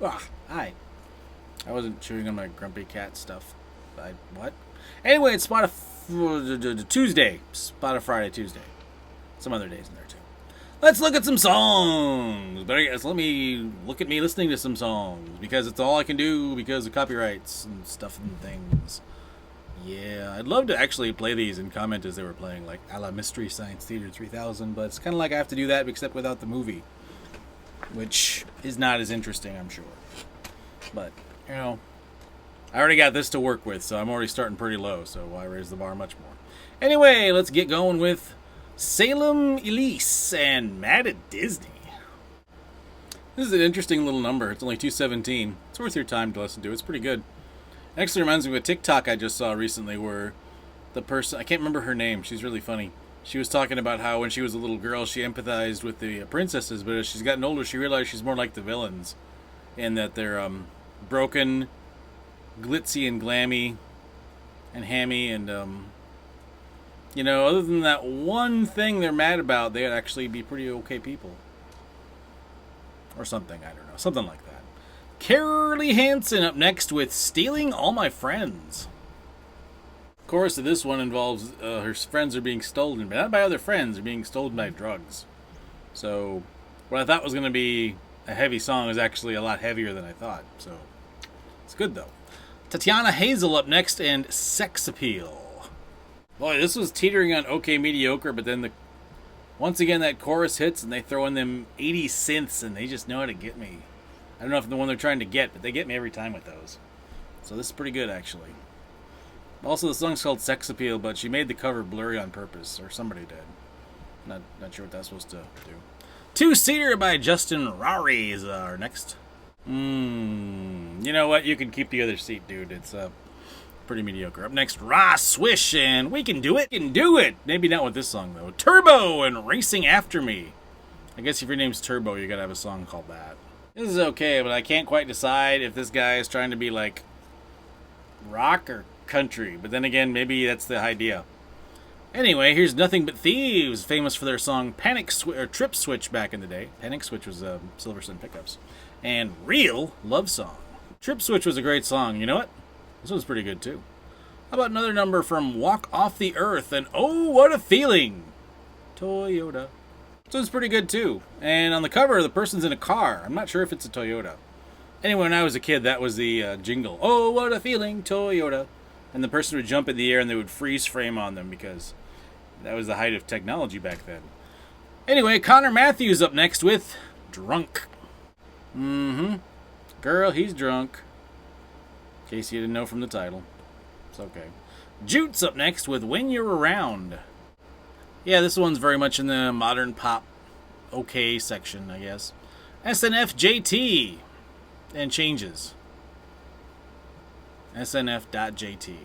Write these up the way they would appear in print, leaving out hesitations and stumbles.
Hi. I wasn't chewing on my grumpy cat stuff. What? Anyway, it's Tuesday. Spot Friday, Tuesday. Some other days in there, too. Let's look at some songs. But I guess let me look at me listening to some songs. Because it's all I can do because of copyrights and stuff and things. Yeah, I'd love to actually play these and comment as they were playing, like a la Mystery Science Theater 3000, but it's kind of like I have to do that except without the movie, which is not as interesting, I'm sure. But, you know, I already got this to work with, so I'm already starting pretty low, so why raise the bar much more? Anyway, let's get going with Salem, Ilese, and Mad at Disney. This is an interesting little number. It's only 217. It's worth your time to listen to. It's pretty good. It actually reminds me of a TikTok I just saw recently where the person, I can't remember her name, she's really funny. She was talking about how when she was a little girl she empathized with the princesses, but as she's gotten older she realized she's more like the villains. And that they're broken, glitzy and glammy, and hammy, and you know, other than that one thing they're mad about, they'd actually be pretty okay people. Or something, I don't know. Something like that. Carlie Hanson up next with Stealing All My Friends. Of course, this one involves her friends are being stolen, but not by other friends, they're being stolen by drugs. So, what I thought was going to be a heavy song is actually a lot heavier than I thought. So, it's good though. Tatiana Hazel up next and Sex Appeal. Boy, this was teetering on okay mediocre, but then once again that chorus hits and they throw in them 80 synths and they just know how to get me. I don't know if it's the one they're trying to get, but they get me every time with those. So this is pretty good, actually. Also, the song's called Sex Appeal, but she made the cover blurry on purpose, or somebody did. Not sure what that's supposed to do. Two-Seater by Justin Rarri is our next. You know what? You can keep the other seat, dude. It's pretty mediocre. Up next, Rah Swish and We Can Do It. We Can Do It! Maybe not with this song, though. Turbo and Racing After Me. I guess if your name's Turbo, you gotta have a song called that. This is okay, but I can't quite decide if this guy is trying to be like rock or country. But then again, maybe that's the idea. Anyway, here's Nothing But Thieves, famous for their song Trip Switch back in the day. Panic Switch was Silver Sun Pickups. And Real Love Song. Trip Switch was a great song. You know what? This one's pretty good too. How about another number from Walk Off the Earth and Oh What a Feeling, Toyota. This one's pretty good too. And on the cover, the person's in a car. I'm not sure if it's a Toyota. Anyway, when I was a kid, that was the jingle. Oh, what a feeling, Toyota. And the person would jump in the air and they would freeze frame on them because that was the height of technology back then. Anyway, Conor Matthews up next with Drunk. Girl, he's drunk. In case you didn't know from the title. It's okay. Jutes up next with When You're Around. Yeah, this one's very much in the modern pop okay section, I guess. SNF.JT and changes. SNF.JT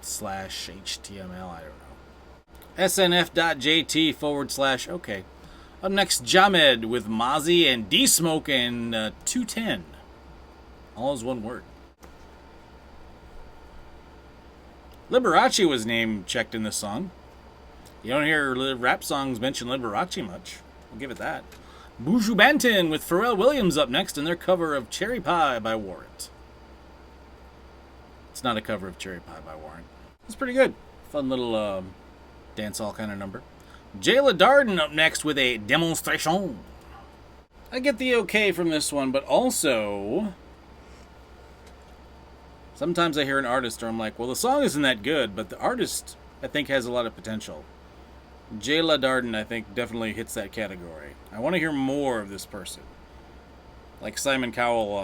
/HTML, I don't know. SNF.JT / okay. Up next, JAHMED with Mozzie and D-Smoke and 210. All is one word. Liberace was name checked in this song. You don't hear rap songs mention Liberace much. I'll give it that. Buju Banton with Pharrell Williams up next in their cover of Cherry Pie by Warrant. It's not a cover of Cherry Pie by Warrant. It's pretty good. Fun little dancehall kind of number. Jayla Darden up next with a Demonstration. I get the okay from this one, but also sometimes I hear an artist or I'm like, well, the song isn't that good, but the artist, I think, has a lot of potential. Jayla Darden, I think, definitely hits that category. I want to hear more of this person. Like Simon Cowell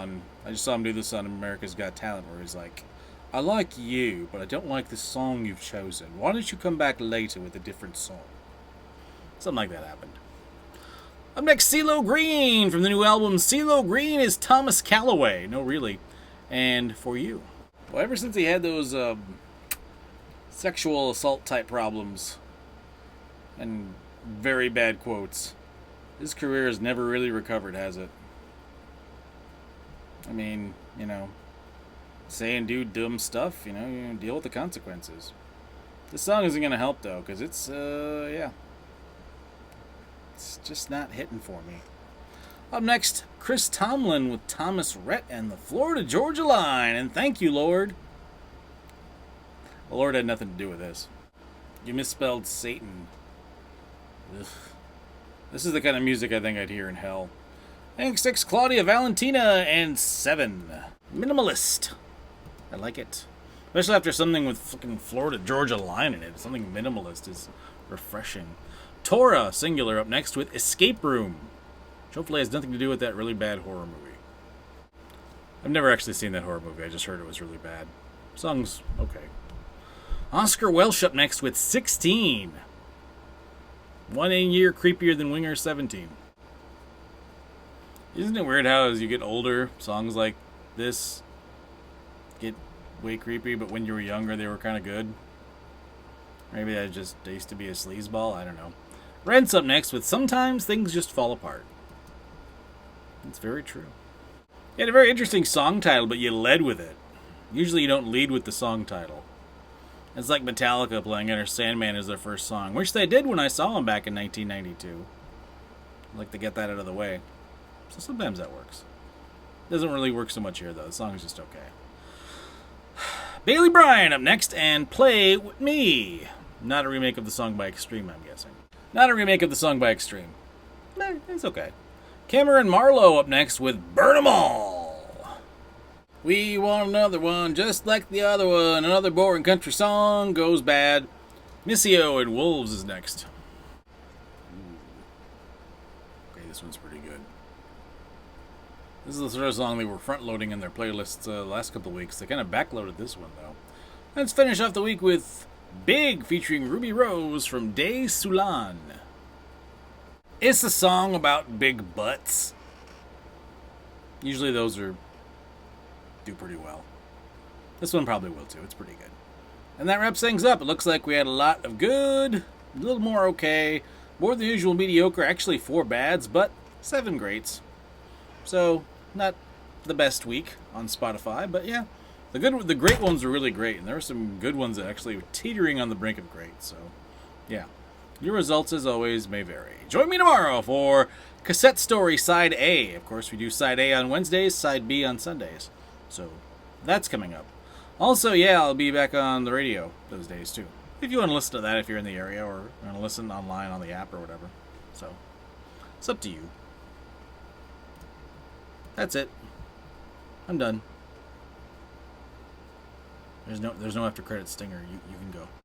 I just saw him do this on America's Got Talent, where he's like, I like you, but I don't like the song you've chosen. Why don't you come back later with a different song? Something like that happened. Up next, CeeLo Green from the new album CeeLo Green is Thomas Calloway. No, really. And For You. Well, ever since he had those sexual assault type problems and very bad quotes, his career has never really recovered, has it? I mean, you know, say and do dumb stuff, you know, you deal with the consequences. This song isn't going to help, though, because it's, yeah. It's just not hitting for me. Up next, Chris Tomlin with Thomas Rhett and the Florida-Georgia line. And thank you, Lord. The Lord had nothing to do with this. You misspelled Satan. Ugh. This is the kind of music I think I'd hear in hell. Thanks, 6, Claudia Valentina, and 7, Minimalist. I like it. Especially after something with fucking Florida-Georgia line in it. Something minimalist is refreshing. Tora, singular, up next with Escape Room. Which hopefully has nothing to do with that really bad horror movie. I've never actually seen that horror movie. I just heard it was really bad. Song's okay. Oscar Welsh up next with 16. 1 year creepier than Winger 17. Isn't it weird how as you get older, songs like this get way creepy, but when you were younger they were kind of good? Maybe they used to be a sleazeball, I don't know. Rence up next with Sometimes Things Just Fall Apart. It's very true. You had a very interesting song title, but you led with it. Usually you don't lead with the song title. It's like Metallica playing Enter Sandman as their first song, which they did when I saw them back in 1992. I'd like to get that out of the way. So sometimes that works. Doesn't really work so much here, though. The song is just okay. Bailey Bryan up next and Play With Me. Not a remake of the song by Extreme, I'm guessing. Not a remake of the song by Extreme. It's okay. Kameron Marlowe up next with Burn 'Em All. We want another one, just like the other one. Another boring country song goes bad. MISSIO and Wolves is next. Okay, this one's pretty good. This is the sort of song they were front-loading in their playlists the last couple of weeks. They kind of backloaded this one, though. Let's finish off the week with Big featuring Rubi Rose from De Sulan. It's a song about big butts. Usually those do pretty well. This one probably will too. It's pretty good. And that wraps things up. It looks like we had a lot of good, a little more okay, more than usual mediocre, actually 4 bads, but 7 greats. So, not the best week on Spotify, but yeah. The great ones were really great, and there were some good ones that actually were teetering on the brink of great, so yeah. Your results, as always, may vary. Join me tomorrow for Cassette Story Side A. Of course, we do Side A on Wednesdays, Side B on Sundays. So, that's coming up. Also, yeah, I'll be back on the radio those days, too. If you want to listen to that if you're in the area, or want to listen online on the app or whatever. So, it's up to you. That's it. I'm done. There's no after credit stinger. You can go.